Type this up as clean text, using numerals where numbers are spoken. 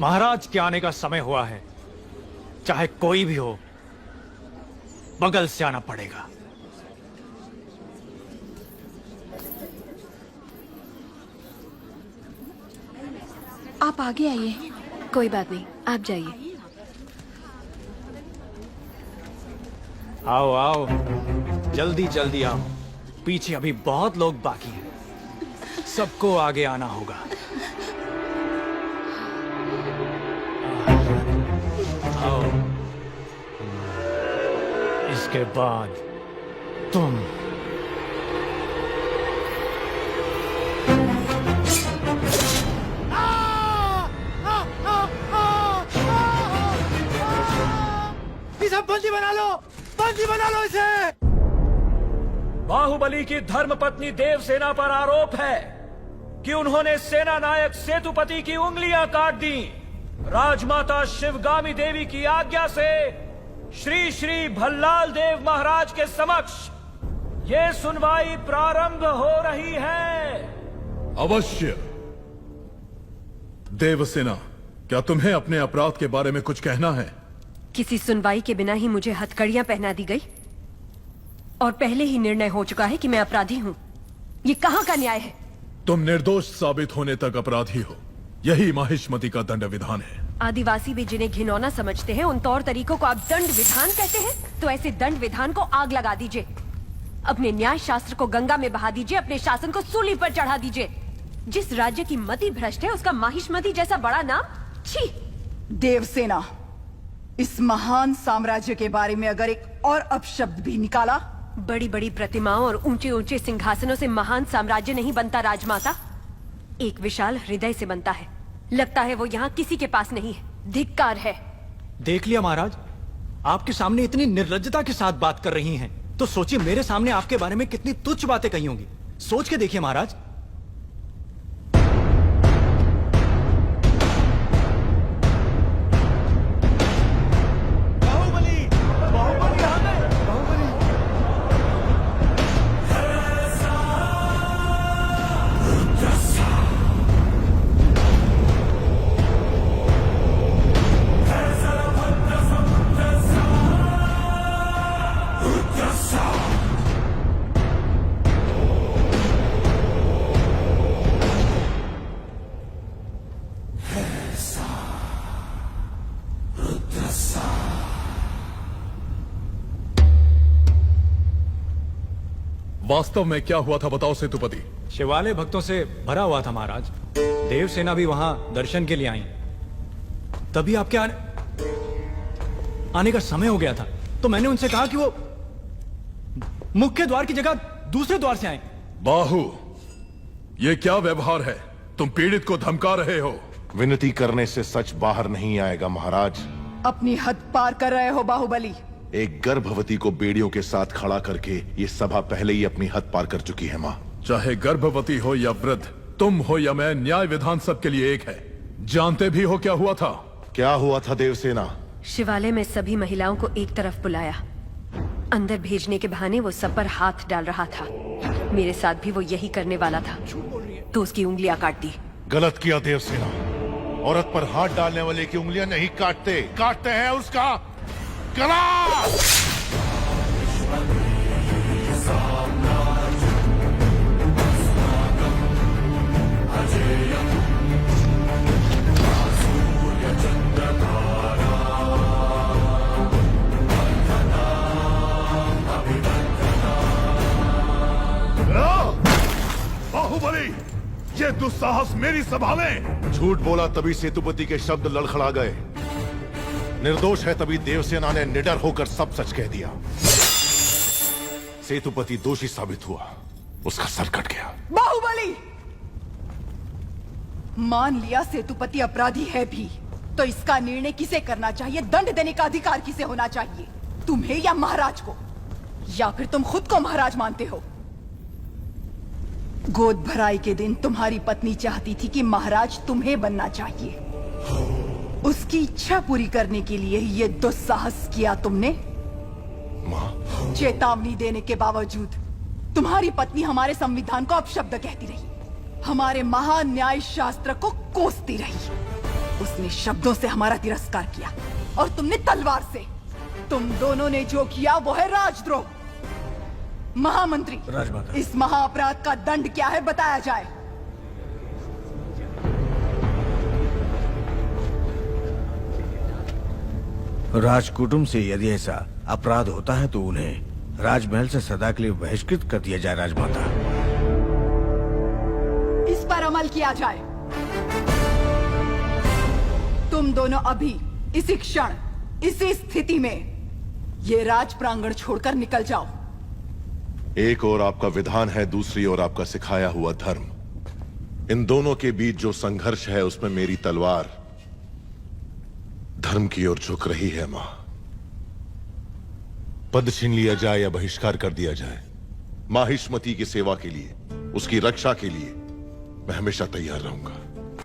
महाराज के आने का समय हुआ है। चाहे कोई भी हो, बगल से आना पड़ेगा। आप आगे आइए। कोई बात नहीं, आप जाइए। आओ आओ, जल्दी जल्दी आओ। पीछे अभी बहुत लोग बाकी हैं। सबको आगे आना होगा। आओ। इसके बाद तुम। इसे बंदी बना लो, बंदी बना लो इसे। बाहुबली की धर्मपत्नी देवसेना पर आरोप है कि उन्होंने सेना नायक सेतुपति की उंगलियां काट दी। राजमाता शिवगामी देवी की आज्ञा से श्री श्री भल्लाल देव महाराज के समक्ष ये सुनवाई प्रारंभ हो रही है। अवश्य। देवसेना, क्या तुम्हें अपने अपराध के बारे में कुछ कहना है? किसी सुनवाई के बिना ही मुझे हथकड़ियां पहना दी गई और पहले ही निर्णय हो चुका है कि मैं अपराधी हूं। ये कहां का न्याय है? तुम निर्दोष साबित होने तक अपराधी हो। यही माहिष्मति का दंड विधान है। आदिवासी भी जिन्हें घिनौना समझते हैं, उन तौर तरीकों को आप दंड विधान कहते हैं? तो ऐसे दंड विधान को आग लगा दीजिए। अपने न्याय शास्त्र को गंगा में बहा दीजिए, अपने शासन को सूली पर चढ़ा दीजिए। जिस राज्य की मति भ्रष्ट है, उसका माहिष्मति जैसा बड़ा नाम, छी। देवसेना, इस महान साम्राज्य के बारे में अगर एक और अपशब्द भी निकाला। बड़ी बड़ी प्रतिमाओं और ऊंचे ऊंचे सिंहासनों से महान साम्राज्य नहीं बनता राजमाता, एक विशाल हृदय से बनता है। लगता है वो यहाँ किसी के पास नहीं है। धिक्कार है। देख लिया महाराज, आपके सामने इतनी निर्लज्जता के साथ बात कर रही हैं, तो सोचिए मेरे सामने आपके बारे में कितनी तुच्छ बातें कही होंगी। सोच के देखिए महाराज। वास्तव में क्या हुआ था बताओ सेतुपति। शिवालय भक्तों से भरा हुआ था महाराज। देवसेना भी वहां दर्शन के लिए आई। तभी आपके आने का समय हो गया था, तो मैंने उनसे कहा कि वो मुख्य द्वार की जगह दूसरे द्वार से आए। बाहु, ये क्या व्यवहार है? तुम पीड़ित को धमका रहे हो। विनती करने से सच बाहर नहीं आएगा महाराज। अपनी हद पार कर रहे हो बाहुबली। एक गर्भवती को बेड़ियों के साथ खड़ा करके ये सभा पहले ही अपनी हद पार कर चुकी है माँ। चाहे गर्भवती हो या वृद्ध, तुम हो या मैं, न्याय विधान सबके लिए एक है। जानते भी हो क्या हुआ था? क्या हुआ था देवसेना? शिवालय में सभी महिलाओं को एक तरफ बुलाया। अंदर भेजने के बहाने वो सब पर हाथ डाल रहा था। मेरे साथ भी वो यही करने वाला था, तो उसकी उंगलियां काट दी। गलत किया देवसेना। औरत पर हाथ डालने वाले की उंगलियां नहीं काटते, काटते हैं उसका गला। बाहुबली, ये दुस्साहस मेरी सभा में। झूठ बोला तभी सेतुपति के शब्द लड़खड़ा गए। निर्दोष है तभी देवसेना ने निडर होकर सब सच कह दिया। सेतुपति दोषी साबित हुआ, उसका सर कट गया। बाहुबली, मान लिया सेतुपति अपराधी है भी, तो इसका निर्णय किसे करना चाहिए, दंड देने का अधिकार किसे होना चाहिए? तुम्हें या महाराज को? या फिर तुम खुद को महाराज मानते हो? गोद भराई के दिन तुम्हारी पत्नी चाहती थी कि महाराज तुम्हें बनना चाहिए। उसकी इच्छा पूरी करने के लिए ये दुस्साहस किया तुमने। माँ, चेतावनी देने के बावजूद तुम्हारी पत्नी हमारे संविधान को अपशब्द कहती रही, हमारे महान न्याय शास्त्र को कोसती रही। उसने शब्दों से हमारा तिरस्कार किया और तुमने तलवार से। तुम दोनों ने जो किया वो है राजद्रोह। महामंत्री, राजमाता। इस महाअपराध का दंड क्या है बताया जाए। राजकुटुंब से यदि ऐसा अपराध होता है तो उन्हें राजमहल से सदा के लिए बहिष्कृत कर दिया जाए। राजमाता, इस पर अमल किया जाए। तुम दोनों अभी इसी क्षण इसी स्थिति में ये राज प्रांगण छोड़कर निकल जाओ। एक और आपका विधान है, दूसरी ओर आपका सिखाया हुआ धर्म। इन दोनों के बीच जो संघर्ष है उसमें मेरी तलवार धर्म की ओर झुक रही है। मां, पद छीन लिया जाए या बहिष्कार कर दिया जाए, माहिष्मती की सेवा के लिए, उसकी रक्षा के लिए मैं हमेशा तैयार रहूंगा।